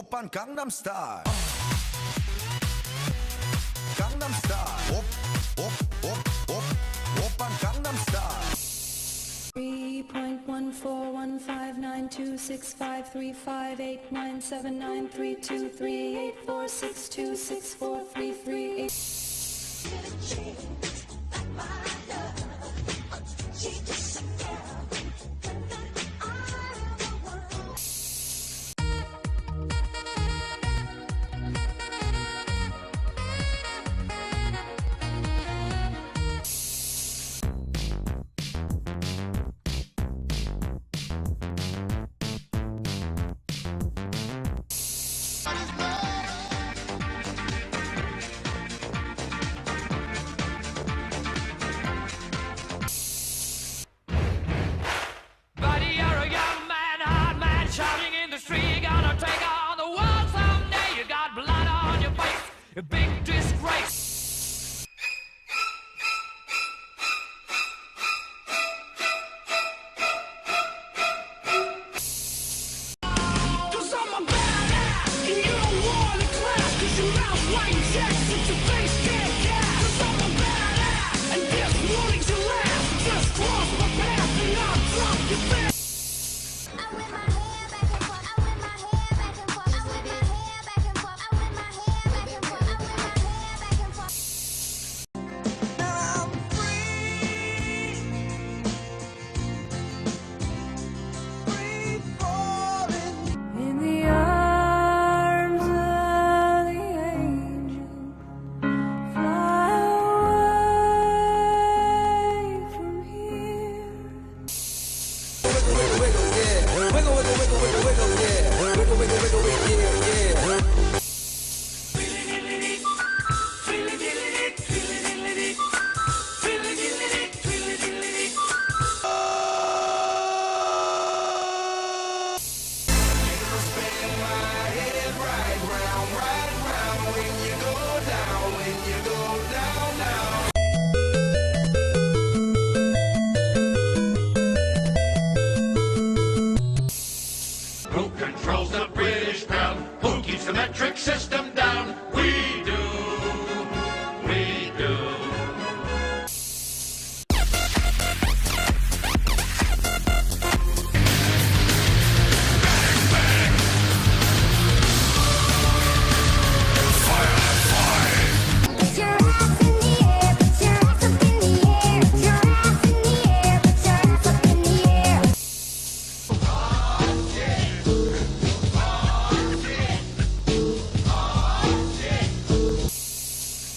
Oppan Gangnam Style. Gangnam Style. Oppan Gangnam Style. 'Buddy, you're a young man, hard man, shouting in the street. You're gonna take on the world someday. You got blood on your face, a big disgrace. Who controls the British pound? Who keeps the metric system